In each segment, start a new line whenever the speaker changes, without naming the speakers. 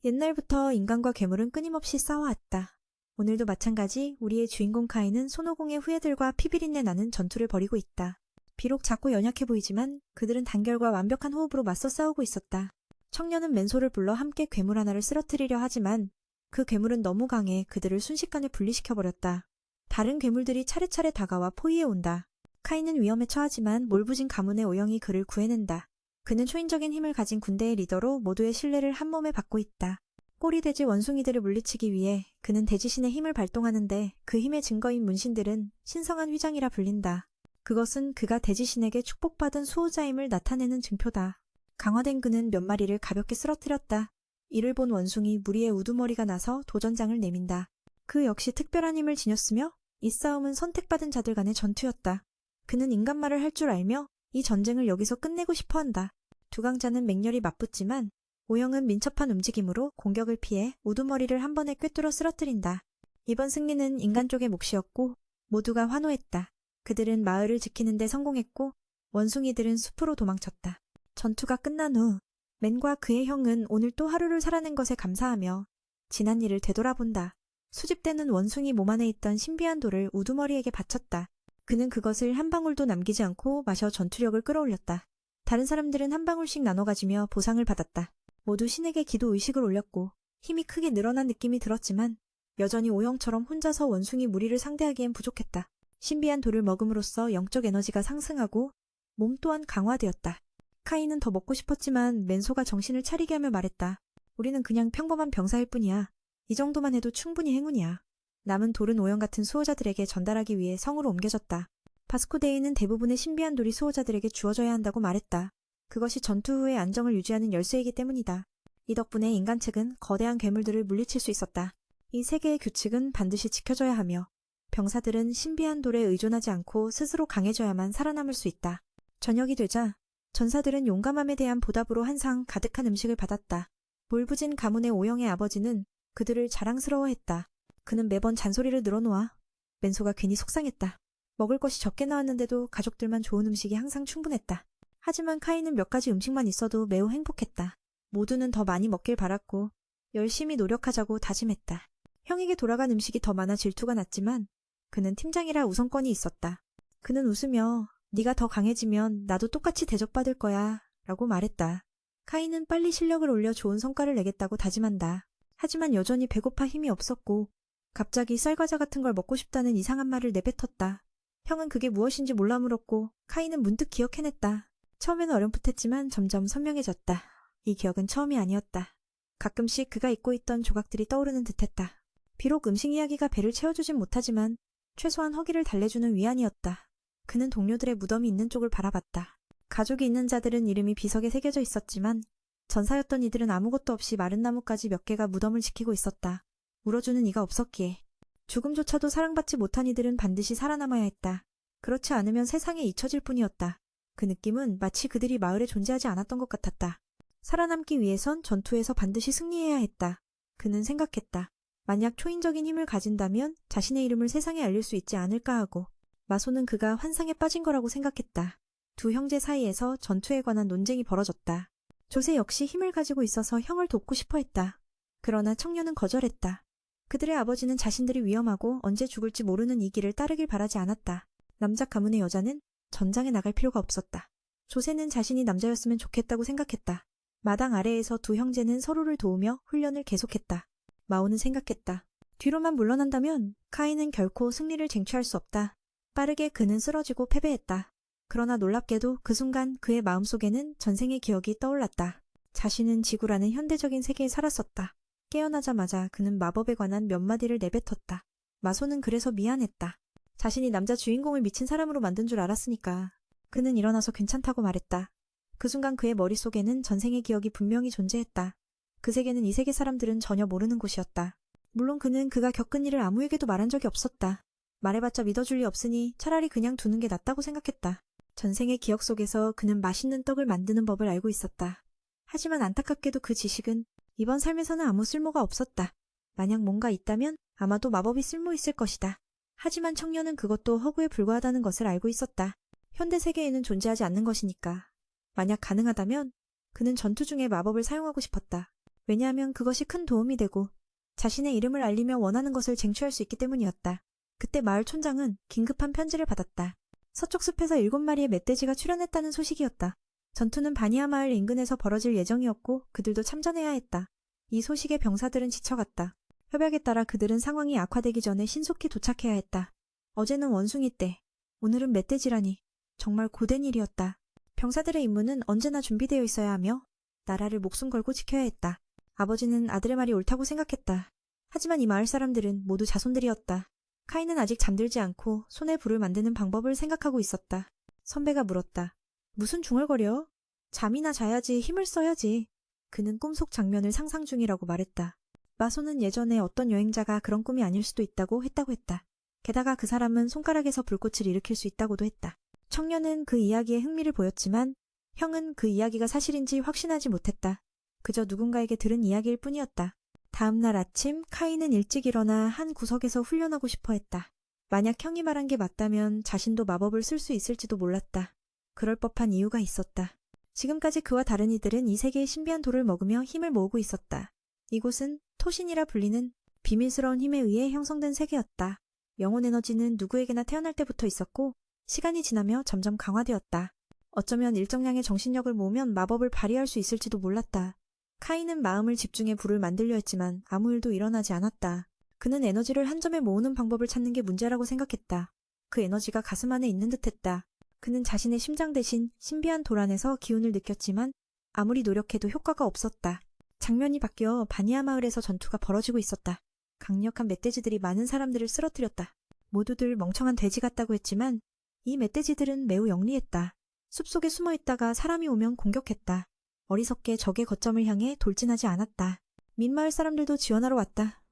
옛날부터 인간과 괴물은 끊임없이 싸워왔다. 오늘도 마찬가지 우리의 주인공 카인은 손오공의 후예들과 피비린내 나는 전투를 벌이고 있다. 비록 작고 연약해 보이지만 그들은 단결과 완벽한 호흡으로 맞서 싸우고 있었다. 청년은 맨소를 불러 함께 괴물 하나를 쓰러뜨리려 하지만 그 괴물은 너무 강해 그들을 순식간에 분리시켜버렸다. 다른 괴물들이 차례차례 다가와 포위해온다. 카인은 위험에 처하지만 몰부진 가문의 오영이 그를 구해낸다. 그는 초인적인 힘을 가진 군대의 리더로 모두의 신뢰를 한몸에 받고 있다. 꼬리돼지 원숭이들을 물리치기 위해 그는 대지신의 힘을 발동하는데 그 힘의 증거인 문신들은 신성한 휘장이라 불린다. 그것은 그가 대지신에게 축복받은 수호자임을 나타내는 증표다. 강화된 그는 몇 마리를 가볍게 쓰러뜨렸다. 이를 본 원숭이 무리의 우두머리가 나서 도전장을 내민다. 그 역시 특별한 힘을 지녔으며 이 싸움은 선택받은 자들 간의 전투였다. 그는 인간말을 할 줄 알며 이 전쟁을 여기서 끝내고 싶어한다. 두 강자는 맹렬히 맞붙지만 오영은 민첩한 움직임으로 공격을 피해 우두머리를 한 번에 꿰뚫어 쓰러뜨린다. 이번 승리는 인간 쪽의 몫이었고 모두가 환호했다. 그들은 마을을 지키는 데 성공했고 원숭이들은 숲으로 도망쳤다. 전투가 끝난 후 맨과 그의 형은 오늘 또 하루를 살아낸 것에 감사하며 지난 일을 되돌아본다. 수집되는 원숭이 몸 안에 있던 신비한 돌을 우두머리에게 바쳤다. 그는 그것을 한 방울도 남기지 않고 마셔 전투력을 끌어올렸다. 다른 사람들은 한 방울씩 나눠 가지며 보상을 받았다. 모두 신에게 기도 의식을 올렸고 힘이 크게 늘어난 느낌이 들었지만 여전히 오영처럼 혼자서 원숭이 무리를 상대하기엔 부족했다. 신비한 돌을 먹음으로써 영적 에너지가 상승하고 몸 또한 강화되었다. 카인은 더 먹고 싶었지만 맨소가 정신을 차리게 하며 말했다. 우리는 그냥 평범한 병사일 뿐이야. 이 정도만 해도 충분히 행운이야. 남은 돌은 오영 같은 수호자들에게 전달하기 위해 성으로 옮겨졌다. 바스코데이는 대부분의 신비한 돌이 수호자들에게 주어져야 한다고 말했다. 그것이 전투 후의 안정을 유지하는 열쇠이기 때문이다. 이 덕분에 인간 측은 거대한 괴물들을 물리칠 수 있었다. 이 세계의 규칙은 반드시 지켜져야 하며 병사들은 신비한 돌에 의존하지 않고 스스로 강해져야만 살아남을 수 있다. 저녁이 되자 전사들은 용감함에 대한 보답으로 한 상 가득한 음식을 받았다. 몰부진 가문의 오영의 아버지는 그들을 자랑스러워했다. 그는 매번 잔소리를 늘어놓아 맨소가 괜히 속상했다. 먹을 것이 적게 나왔는데도 가족들만 좋은 음식이 항상 충분했다. 하지만 카인은 몇 가지 음식만 있어도 매우 행복했다. 모두는 더 많이 먹길 바랐고 열심히 노력하자고 다짐했다. 형에게 돌아간 음식이 더 많아 질투가 났지만 그는 팀장이라 우선권이 있었다. 그는 웃으며 네가 더 강해지면 나도 똑같이 대접받을 거야 라고 말했다. 카인은 빨리 실력을 올려 좋은 성과를 내겠다고 다짐한다. 하지만 여전히 배고파 힘이 없었고 갑자기 쌀과자 같은 걸 먹고 싶다는 이상한 말을 내뱉었다. 형은 그게 무엇인지 몰라 물었고 카인은 문득 기억해냈다. 처음에는 어렴풋했지만 점점 선명해졌다. 이 기억은 처음이 아니었다. 가끔씩 그가 잊고 있던 조각들이 떠오르는 듯했다. 비록 음식 이야기가 배를 채워주진 못하지만 최소한 허기를 달래주는 위안이었다. 그는 동료들의 무덤이 있는 쪽을 바라봤다. 가족이 있는 자들은 이름이 비석에 새겨져 있었지만 전사였던 이들은 아무것도 없이 마른 나뭇가지 몇 개가 무덤을 지키고 있었다. 울어주는 이가 없었기에. 죽음조차도 사랑받지 못한 이들은 반드시 살아남아야 했다. 그렇지 않으면 세상에 잊혀질 뿐이었다. 그 느낌은 마치 그들이 마을에 존재하지 않았던 것 같았다. 살아남기 위해선 전투에서 반드시 승리해야 했다. 그는 생각했다. 만약 초인적인 힘을 가진다면 자신의 이름을 세상에 알릴 수 있지 않을까 하고 마소는 그가 환상에 빠진 거라고 생각했다. 두 형제 사이에서 전투에 관한 논쟁이 벌어졌다. 조세 역시 힘을 가지고 있어서 형을 돕고 싶어 했다. 그러나 청년은 거절했다. 그들의 아버지는 자신들이 위험하고 언제 죽을지 모르는 이 길을 따르길 바라지 않았다. 남자 가문의 여자는 전장에 나갈 필요가 없었다. 조세는 자신이 남자였으면 좋겠다고 생각했다. 마당 아래에서 두 형제는 서로를 도우며 훈련을 계속했다. 마오는 생각했다. 뒤로만 물러난다면 카인은 결코 승리를 쟁취할 수 없다. 빠르게 그는 쓰러지고 패배했다. 그러나 놀랍게도 그 순간 그의 마음속에는 전생의 기억이 떠올랐다. 자신은 지구라는 현대적인 세계에 살았었다. 깨어나자마자 그는 마법에 관한 몇 마디를 내뱉었다. 마소는 그래서 미안했다. 자신이 남자 주인공을 미친 사람으로 만든 줄 알았으니까. 그는 일어나서 괜찮다고 말했다. 그 순간 그의 머릿속에는 전생의 기억이 분명히 존재했다. 그 세계는 이 세계 사람들은 전혀 모르는 곳이었다. 물론 그는 그가 겪은 일을 아무에게도 말한 적이 없었다. 말해봤자 믿어줄 리 없으니 차라리 그냥 두는 게 낫다고 생각했다. 전생의 기억 속에서 그는 맛있는 떡을 만드는 법을 알고 있었다. 하지만 안타깝게도 그 지식은 이번 삶에서는 아무 쓸모가 없었다. 만약 뭔가 있다면 아마도 마법이 쓸모 있을 것이다. 하지만 청년은 그것도 허구에 불과하다는 것을 알고 있었다. 현대 세계에는 존재하지 않는 것이니까. 만약 가능하다면 그는 전투 중에 마법을 사용하고 싶었다. 왜냐하면 그것이 큰 도움이 되고 자신의 이름을 알리며 원하는 것을 쟁취할 수 있기 때문이었다. 그때 마을 촌장은 긴급한 편지를 받았다. 서쪽 숲에서 7마리의 멧돼지가 출현했다는 소식이었다. 전투는 바니아 마을 인근에서 벌어질 예정이었고 그들도 참전해야 했다. 이 소식에 병사들은 지쳐갔다. 협약에 따라 그들은 상황이 악화되기 전에 신속히 도착해야 했다. 어제는 원숭이 때, 오늘은 멧돼지라니 정말 고된 일이었다. 병사들의 임무는 언제나 준비되어 있어야 하며 나라를 목숨 걸고 지켜야 했다. 아버지는 아들의 말이 옳다고 생각했다. 하지만 이 마을 사람들은 모두 자손들이었다. 카인은 아직 잠들지 않고 손에 불을 만드는 방법을 생각하고 있었다. 선배가 물었다. 무슨 중얼거려? 잠이나 자야지, 힘을 써야지. 그는 꿈속 장면을 상상 중이라고 말했다. 마소는 예전에 어떤 여행자가 그런 꿈이 아닐 수도 있다고 했다. 게다가 그 사람은 손가락에서 불꽃을 일으킬 수 있다고도 했다. 청년은 그 이야기에 흥미를 보였지만 형은 그 이야기가 사실인지 확신하지 못했다. 그저 누군가에게 들은 이야기일 뿐이었다. 다음 날 아침 카인은 일찍 일어나 한 구석에서 훈련하고 싶어 했다. 만약 형이 말한 게 맞다면 자신도 마법을 쓸 수 있을지도 몰랐다. 그럴 법한 이유가 있었다. 지금까지 그와 다른 이들은 이 세계의 신비한 돌을 먹으며 힘을 모으고 있었다. 이곳은 토신이라 불리는 비밀스러운 힘에 의해 형성된 세계였다. 영혼 에너지는 누구에게나 태어날 때부터 있었고 시간이 지나며 점점 강화되었다. 어쩌면 일정량의 정신력을 모으면 마법을 발휘할 수 있을지도 몰랐다. 카인은 마음을 집중해 불을 만들려 했지만 아무 일도 일어나지 않았다. 그는 에너지를 한 점에 모으는 방법을 찾는 게 문제라고 생각했다. 그 에너지가 가슴 안에 있는 듯했다. 그는 자신의 심장 대신 신비한 돌 안에서 기운을 느꼈지만 아무리 노력해도 효과가 없었다. 장면이 바뀌어 바니아 마을에서 전투가 벌어지고 있었다. 강력한 멧돼지들이 많은 사람들을 쓰러뜨렸다. 모두들 멍청한 돼지 같다고 했지만 이 멧돼지들은 매우 영리했다. 숲속에 숨어있다가 사람이 오면 공격했다. 어리석게 적의 거점을 향해 돌진하지 않았다. 민마을 사람들도 지원하러 왔다.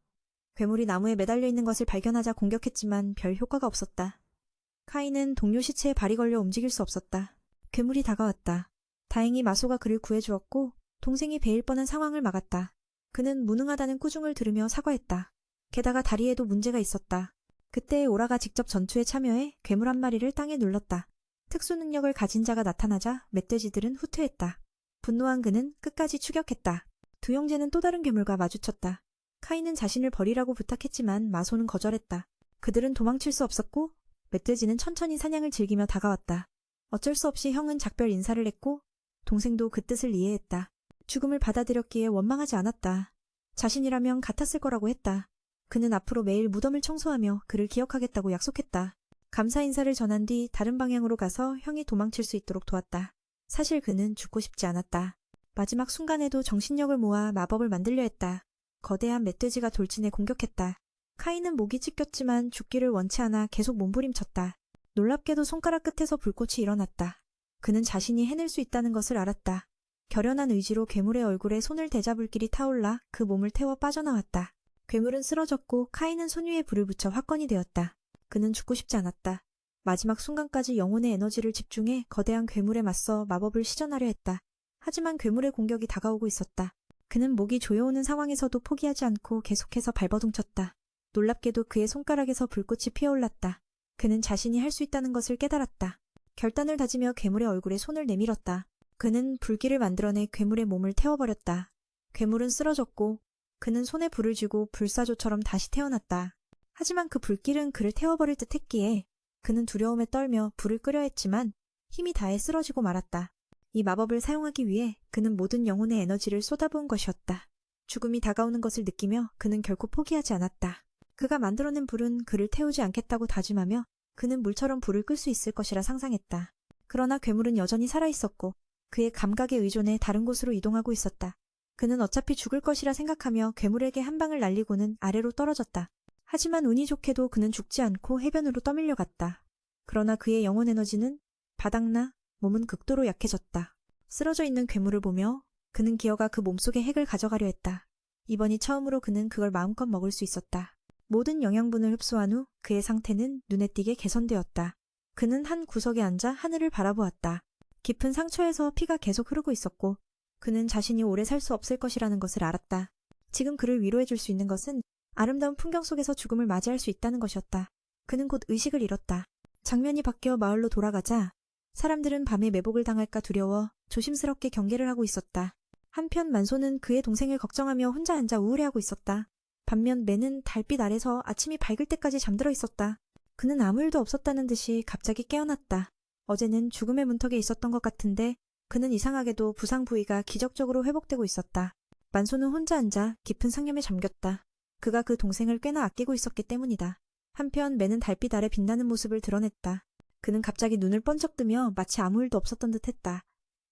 괴물이 나무에 매달려 있는 것을 발견하자 공격했지만 별 효과가 없었다. 카인은 동료 시체에 발이 걸려 움직일 수 없었다. 괴물이 다가왔다. 다행히 마소가 그를 구해주었고 동생이 베일 뻔한 상황을 막았다. 그는 무능하다는 꾸중을 들으며 사과했다. 게다가 다리에도 문제가 있었다. 그때 오라가 직접 전투에 참여해 괴물 한 마리를 땅에 눌렀다. 특수 능력을 가진 자가 나타나자 멧돼지들은 후퇴했다. 분노한 그는 끝까지 추격했다. 두 형제는 또 다른 괴물과 마주쳤다. 카인은 자신을 버리라고 부탁했지만 마소는 거절했다. 그들은 도망칠 수 없었고 멧돼지는 천천히 사냥을 즐기며 다가왔다. 어쩔 수 없이 형은 작별 인사를 했고 동생도 그 뜻을 이해했다. 죽음을 받아들였기에 원망하지 않았다. 자신이라면 같았을 거라고 했다. 그는 앞으로 매일 무덤을 청소하며 그를 기억하겠다고 약속했다. 감사 인사를 전한 뒤 다른 방향으로 가서 형이 도망칠 수 있도록 도왔다. 사실 그는 죽고 싶지 않았다. 마지막 순간에도 정신력을 모아 마법을 만들려 했다. 거대한 멧돼지가 돌진해 공격했다. 카인은 목이 찢겼지만 죽기를 원치 않아 계속 몸부림쳤다. 놀랍게도 손가락 끝에서 불꽃이 일어났다. 그는 자신이 해낼 수 있다는 것을 알았다. 결연한 의지로 괴물의 얼굴에 손을 대자 불길이 타올라 그 몸을 태워 빠져나왔다. 괴물은 쓰러졌고 카인은 손 위에 불을 붙여 화건이 되었다. 그는 죽고 싶지 않았다. 마지막 순간까지 영혼의 에너지를 집중해 거대한 괴물에 맞서 마법을 시전하려 했다. 하지만 괴물의 공격이 다가오고 있었다. 그는 목이 조여오는 상황에서도 포기하지 않고 계속해서 발버둥쳤다. 놀랍게도 그의 손가락에서 불꽃이 피어올랐다. 그는 자신이 할 수 있다는 것을 깨달았다. 결단을 다지며 괴물의 얼굴에 손을 내밀었다. 그는 불길을 만들어내 괴물의 몸을 태워버렸다. 괴물은 쓰러졌고 그는 손에 불을 쥐고 불사조처럼 다시 태어났다. 하지만 그 불길은 그를 태워버릴 듯 했기에 그는 두려움에 떨며 불을 끄려 했지만 힘이 다해 쓰러지고 말았다. 이 마법을 사용하기 위해 그는 모든 영혼의 에너지를 쏟아부은 것이었다. 죽음이 다가오는 것을 느끼며 그는 결코 포기하지 않았다. 그가 만들어낸 불은 그를 태우지 않겠다고 다짐하며 그는 물처럼 불을 끌 수 있을 것이라 상상했다. 그러나 괴물은 여전히 살아있었고 그의 감각에 의존해 다른 곳으로 이동하고 있었다. 그는 어차피 죽을 것이라 생각하며 괴물에게 한 방을 날리고는 아래로 떨어졌다. 하지만 운이 좋게도 그는 죽지 않고 해변으로 떠밀려 갔다. 그러나 그의 영혼 에너지는 바닥나 몸은 극도로 약해졌다. 쓰러져 있는 괴물을 보며 그는 기어가 그 몸속의 핵을 가져가려 했다. 이번이 처음으로 그는 그걸 마음껏 먹을 수 있었다. 모든 영양분을 흡수한 후 그의 상태는 눈에 띄게 개선되었다. 그는 한 구석에 앉아 하늘을 바라보았다. 깊은 상처에서 피가 계속 흐르고 있었고 그는 자신이 오래 살 수 없을 것이라는 것을 알았다. 지금 그를 위로해줄 수 있는 것은 아름다운 풍경 속에서 죽음을 맞이할 수 있다는 것이었다. 그는 곧 의식을 잃었다. 장면이 바뀌어 마을로 돌아가자 사람들은 밤에 매복을 당할까 두려워 조심스럽게 경계를 하고 있었다. 한편 만소는 그의 동생을 걱정하며 혼자 앉아 우울해하고 있었다. 반면 맨은 달빛 아래서 아침이 밝을 때까지 잠들어 있었다. 그는 아무 일도 없었다는 듯이 갑자기 깨어났다. 어제는 죽음의 문턱에 있었던 것 같은데 그는 이상하게도 부상 부위가 기적적으로 회복되고 있었다. 만소는 혼자 앉아 깊은 상념에 잠겼다. 그가 그 동생을 꽤나 아끼고 있었기 때문이다. 한편 맨은 달빛 아래 빛나는 모습을 드러냈다. 그는 갑자기 눈을 번쩍 뜨며 마치 아무 일도 없었던 듯 했다.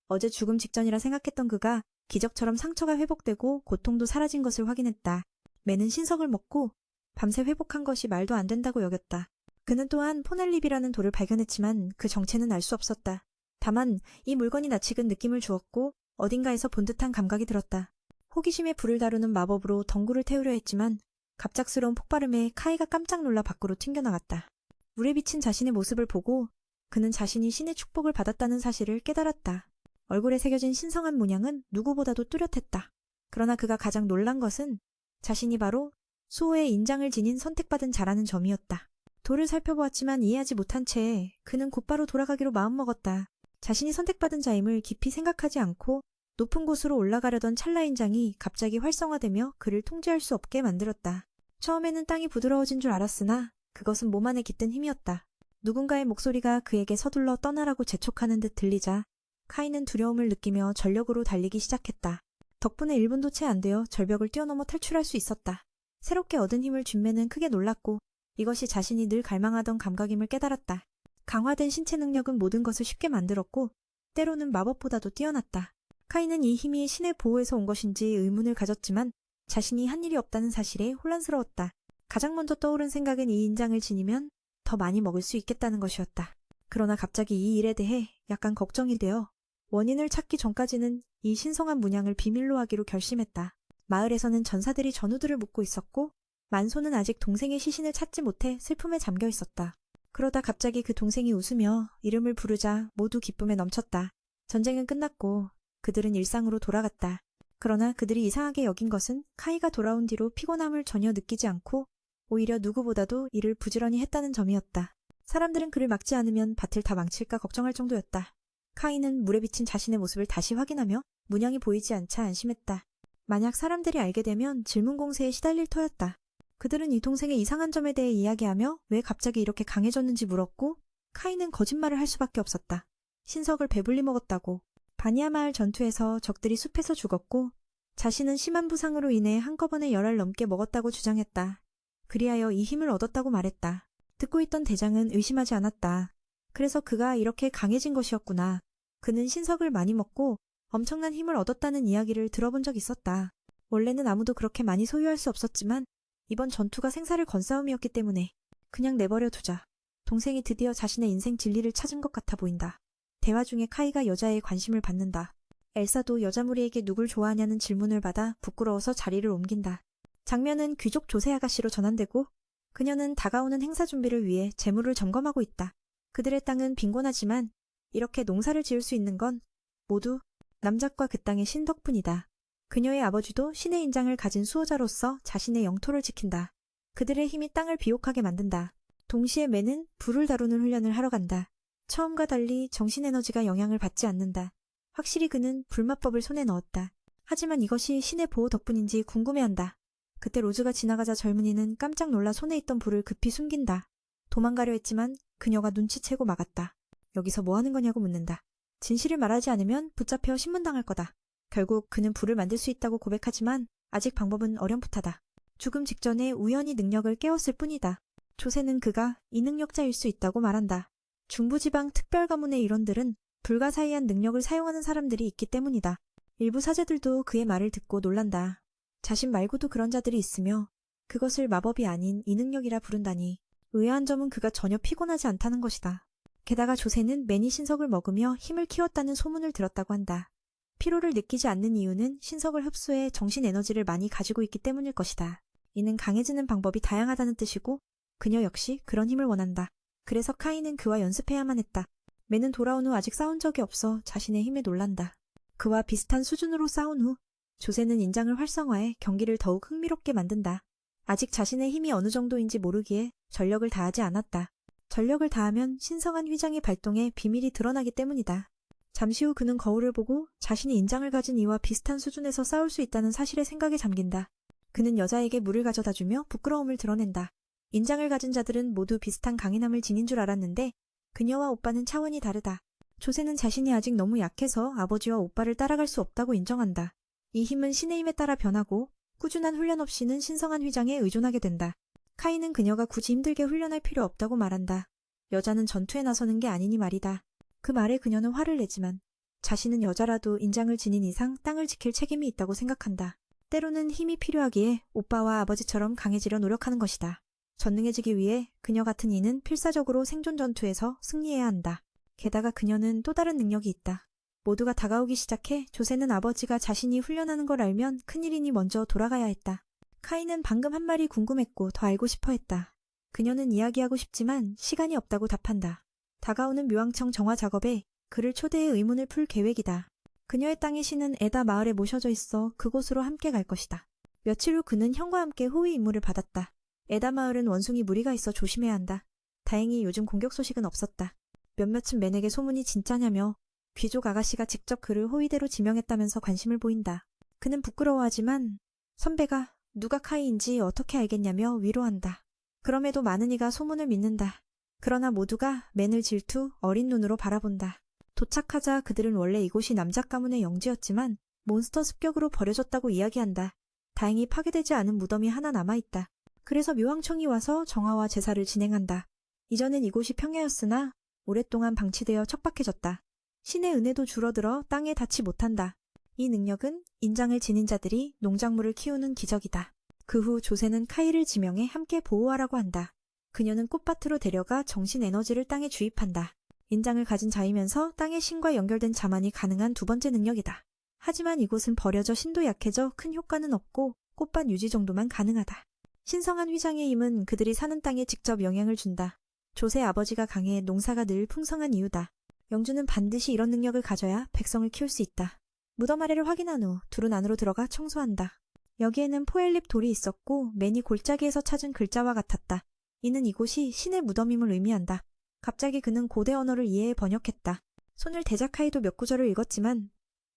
어제 죽음 직전이라 생각했던 그가 기적처럼 상처가 회복되고 고통도 사라진 것을 확인했다. 맨은 신석을 먹고 밤새 회복한 것이 말도 안 된다고 여겼다. 그는 또한 포넬립이라는 돌을 발견했지만 그 정체는 알 수 없었다. 다만 이 물건이 낯익은 느낌을 주었고 어딘가에서 본 듯한 감각이 들었다. 호기심에 불을 다루는 마법으로 덩굴을 태우려 했지만 갑작스러운 폭발음에 카이가 깜짝 놀라 밖으로 튕겨나갔다. 물에 비친 자신의 모습을 보고 그는 자신이 신의 축복을 받았다는 사실을 깨달았다. 얼굴에 새겨진 신성한 문양은 누구보다도 뚜렷했다. 그러나 그가 가장 놀란 것은 자신이 바로 수호의 인장을 지닌 선택받은 자라는 점이었다. 돌을 살펴보았지만 이해하지 못한 채 그는 곧바로 돌아가기로 마음먹었다. 자신이 선택받은 자임을 깊이 생각하지 않고 높은 곳으로 올라가려던 찰나인장이 갑자기 활성화되며 그를 통제할 수 없게 만들었다. 처음에는 땅이 부드러워진 줄 알았으나 그것은 몸 안에 깃든 힘이었다. 누군가의 목소리가 그에게 서둘러 떠나라고 재촉하는 듯 들리자 카이는 두려움을 느끼며 전력으로 달리기 시작했다. 덕분에 1분도 채 안 되어 절벽을 뛰어넘어 탈출할 수 있었다. 새롭게 얻은 힘을 준 맨은 크게 놀랐고 이것이 자신이 늘 갈망하던 감각임을 깨달았다. 강화된 신체 능력은 모든 것을 쉽게 만들었고 때로는 마법보다도 뛰어났다. 카이는 이 힘이 신의 보호에서 온 것인지 의문을 가졌지만 자신이 한 일이 없다는 사실에 혼란스러웠다. 가장 먼저 떠오른 생각은 이 인장을 지니면 더 많이 먹을 수 있겠다는 것이었다. 그러나 갑자기 이 일에 대해 약간 걱정이 되어 원인을 찾기 전까지는 이 신성한 문양을 비밀로 하기로 결심했다. 마을에서는 전사들이 전우들을 묻고 있었고 만소는 아직 동생의 시신을 찾지 못해 슬픔에 잠겨 있었다. 그러다 갑자기 그 동생이 웃으며 이름을 부르자 모두 기쁨에 넘쳤다. 전쟁은 끝났고 그들은 일상으로 돌아갔다. 그러나 그들이 이상하게 여긴 것은 카이가 돌아온 뒤로 피곤함을 전혀 느끼지 않고 오히려 누구보다도 일을 부지런히 했다는 점이었다. 사람들은 그를 막지 않으면 밭을 다 망칠까 걱정할 정도였다. 카이는 물에 비친 자신의 모습을 다시 확인하며 문양이 보이지 않자 안심했다. 만약 사람들이 알게 되면 질문 공세에 시달릴 터였다. 그들은 이 동생의 이상한 점에 대해 이야기하며 왜 갑자기 이렇게 강해졌는지 물었고 카이는 거짓말을 할 수밖에 없었다. 신석을 배불리 먹었다고. 바니아 마을 전투에서 적들이 숲에서 죽었고 자신은 심한 부상으로 인해 한꺼번에 10알 넘게 먹었다고 주장했다. 그리하여 이 힘을 얻었다고 말했다. 듣고 있던 대장은 의심하지 않았다. 그래서 그가 이렇게 강해진 것이었구나. 그는 신석을 많이 먹고 엄청난 힘을 얻었다는 이야기를 들어본 적 있었다. 원래는 아무도 그렇게 많이 소유할 수 없었지만 이번 전투가 생사를 건 싸움이었기 때문에 그냥 내버려 두자. 동생이 드디어 자신의 인생 진리를 찾은 것 같아 보인다. 대화 중에 카이가 여자의 관심을 받는다. 엘사도 여자 무리에게 누굴 좋아하냐는 질문을 받아 부끄러워서 자리를 옮긴다. 장면은 귀족 조세 아가씨로 전환되고 그녀는 다가오는 행사 준비를 위해 재물을 점검하고 있다. 그들의 땅은 빈곤하지만 이렇게 농사를 지을 수 있는 건 모두 남작과 그 땅의 신 덕분이다. 그녀의 아버지도 신의 인장을 가진 수호자로서 자신의 영토를 지킨다. 그들의 힘이 땅을 비옥하게 만든다. 동시에 맨은 불을 다루는 훈련을 하러 간다. 처음과 달리 정신에너지가 영향을 받지 않는다. 확실히 그는 불마법을 손에 넣었다. 하지만 이것이 신의 보호 덕분인지 궁금해한다. 그때 로즈가 지나가자 젊은이는 깜짝 놀라 손에 있던 불을 급히 숨긴다. 도망가려 했지만 그녀가 눈치채고 막았다. 여기서 뭐 하는 거냐고 묻는다. 진실을 말하지 않으면 붙잡혀 신문당할 거다. 결국 그는 불을 만들 수 있다고 고백하지만 아직 방법은 어렴풋하다. 죽음 직전에 우연히 능력을 깨웠을 뿐이다. 조세는 그가 이 능력자일 수 있다고 말한다. 중부지방 특별가문의 일원들은 불가사의한 능력을 사용하는 사람들이 있기 때문이다. 일부 사제들도 그의 말을 듣고 놀란다. 자신 말고도 그런 자들이 있으며 그것을 마법이 아닌 이 능력이라 부른다니. 의아한 점은 그가 전혀 피곤하지 않다는 것이다. 게다가 조세는 매니 신석을 먹으며 힘을 키웠다는 소문을 들었다고 한다. 피로를 느끼지 않는 이유는 신석을 흡수해 정신 에너지를 많이 가지고 있기 때문일 것이다. 이는 강해지는 방법이 다양하다는 뜻이고 그녀 역시 그런 힘을 원한다. 그래서 카이는 그와 연습해야만 했다. 맨은 돌아온 후 아직 싸운 적이 없어 자신의 힘에 놀란다. 그와 비슷한 수준으로 싸운 후 조세는 인장을 활성화해 경기를 더욱 흥미롭게 만든다. 아직 자신의 힘이 어느 정도인지 모르기에 전력을 다하지 않았다. 전력을 다하면 신성한 휘장이 발동해 비밀이 드러나기 때문이다. 잠시 후 그는 거울을 보고 자신이 인장을 가진 이와 비슷한 수준에서 싸울 수 있다는 사실에 생각에 잠긴다. 그는 여자에게 물을 가져다주며 부끄러움을 드러낸다. 인장을 가진 자들은 모두 비슷한 강인함을 지닌 줄 알았는데 그녀와 오빠는 차원이 다르다. 조세는 자신이 아직 너무 약해서 아버지와 오빠를 따라갈 수 없다고 인정한다. 이 힘은 신의 힘에 따라 변하고 꾸준한 훈련 없이는 신성한 휘장에 의존하게 된다. 카이는 그녀가 굳이 힘들게 훈련할 필요 없다고 말한다. 여자는 전투에 나서는 게 아니니 말이다. 그 말에 그녀는 화를 내지만 자신은 여자라도 인장을 지닌 이상 땅을 지킬 책임이 있다고 생각한다. 때로는 힘이 필요하기에 오빠와 아버지처럼 강해지려 노력하는 것이다. 전능해지기 위해 그녀 같은 이는 필사적으로 생존 전투에서 승리해야 한다. 게다가 그녀는 또 다른 능력이 있다. 모두가 다가오기 시작해 조세는 아버지가 자신이 훈련하는 걸 알면 큰일이니 먼저 돌아가야 했다. 카이는 방금 한 말이 궁금했고 더 알고 싶어 했다. 그녀는 이야기하고 싶지만 시간이 없다고 답한다. 다가오는 묘왕청 정화 작업에 그를 초대해 의문을 풀 계획이다. 그녀의 땅의 신은 에다 마을에 모셔져 있어 그곳으로 함께 갈 것이다. 며칠 후 그는 형과 함께 호위 임무를 받았다. 에다 마을은 원숭이 무리가 있어 조심해야 한다. 다행히 요즘 공격 소식은 없었다. 몇몇은 맨에게 소문이 진짜냐며 귀족 아가씨가 직접 그를 호위대로 지명했다면서 관심을 보인다. 그는 부끄러워하지만 선배가 누가 카이인지 어떻게 알겠냐며 위로한다. 그럼에도 많은 이가 소문을 믿는다. 그러나 모두가 맨을 질투, 어린 눈으로 바라본다. 도착하자 그들은 원래 이곳이 남작 가문의 영지였지만 몬스터 습격으로 버려졌다고 이야기한다. 다행히 파괴되지 않은 무덤이 하나 남아있다. 그래서 묘왕청이 와서 정화와 제사를 진행한다. 이전엔 이곳이 평야였으나 오랫동안 방치되어 척박해졌다. 신의 은혜도 줄어들어 땅에 닿지 못한다. 이 능력은 인장을 지닌 자들이 농작물을 키우는 기적이다. 그 후 조세는 카이를 지명해 함께 보호하라고 한다. 그녀는 꽃밭으로 데려가 정신 에너지를 땅에 주입한다. 인장을 가진 자이면서 땅의 신과 연결된 자만이 가능한 두 번째 능력이다. 하지만 이곳은 버려져 신도 약해져 큰 효과는 없고 꽃밭 유지 정도만 가능하다. 신성한 휘장의 힘은 그들이 사는 땅에 직접 영향을 준다. 조세 아버지가 강해 농사가 늘 풍성한 이유다. 영주는 반드시 이런 능력을 가져야 백성을 키울 수 있다. 무덤 아래를 확인한 후 둘은 안으로 들어가 청소한다. 여기에는 포엘립 돌이 있었고 맨이 골짜기에서 찾은 글자와 같았다. 이는 이곳이 신의 무덤임을 의미한다. 갑자기 그는 고대 언어를 이해해 번역했다. 손을 대자카이도 몇 구절을 읽었지만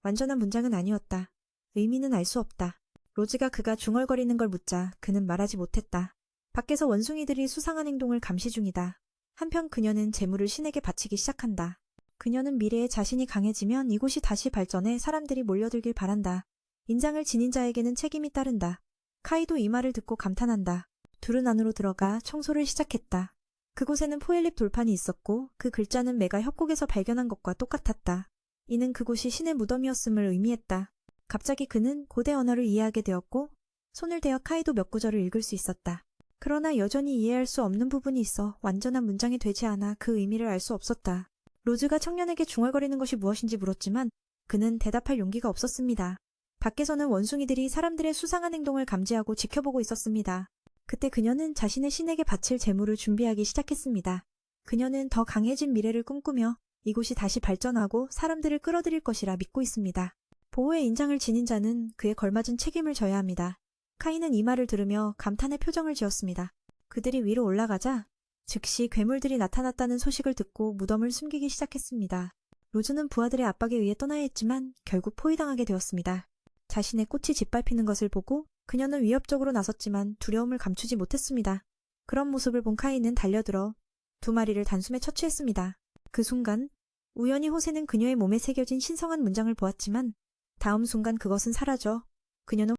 완전한 문장은 아니었다. 의미는 알 수 없다. 로즈가 그가 중얼거리는 걸 묻자 그는 말하지 못했다. 밖에서 원숭이들이 수상한 행동을 감시 중이다. 한편 그녀는 재물을 신에게 바치기 시작한다. 그녀는 미래에 자신이 강해지면 이곳이 다시 발전해 사람들이 몰려들길 바란다. 인장을 지닌 자에게는 책임이 따른다. 카이도 이 말을 듣고 감탄한다. 둘은 안으로 들어가 청소를 시작했다. 그곳에는 포엘립 돌판이 있었고 그 글자는 매가 협곡에서 발견한 것과 똑같았다. 이는 그곳이 신의 무덤이었음을 의미했다. 갑자기 그는 고대 언어를 이해하게 되었고 손을 대어 카이도 몇 구절을 읽을 수 있었다. 그러나 여전히 이해할 수 없는 부분이 있어 완전한 문장이 되지 않아 그 의미를 알 수 없었다. 로즈가 청년에게 중얼거리는 것이 무엇인지 물었지만 그는 대답할 용기가 없었습니다. 밖에서는 원숭이들이 사람들의 수상한 행동을 감지하고 지켜보고 있었습니다. 그때 그녀는 자신의 신에게 바칠 제물을 준비하기 시작했습니다. 그녀는 더 강해진 미래를 꿈꾸며 이곳이 다시 발전하고 사람들을 끌어들일 것이라 믿고 있습니다. 보호의 인장을 지닌 자는 그에 걸맞은 책임을 져야 합니다. 카이는 이 말을 들으며 감탄의 표정을 지었습니다. 그들이 위로 올라가자 즉시 괴물들이 나타났다는 소식을 듣고 무덤을 숨기기 시작했습니다. 로즈는 부하들의 압박에 의해 떠나야 했지만 결국 포위당하게 되었습니다. 자신의 꽃이 짓밟히는 것을 보고 그녀는 위협적으로 나섰지만 두려움을 감추지 못했습니다. 그런 모습을 본 카이는 달려들어 두 마리를 단숨에 처치했습니다. 그 순간 우연히 호세는 그녀의 몸에 새겨진 신성한 문장을 보았지만 다음 순간 그것은 사라져 그녀는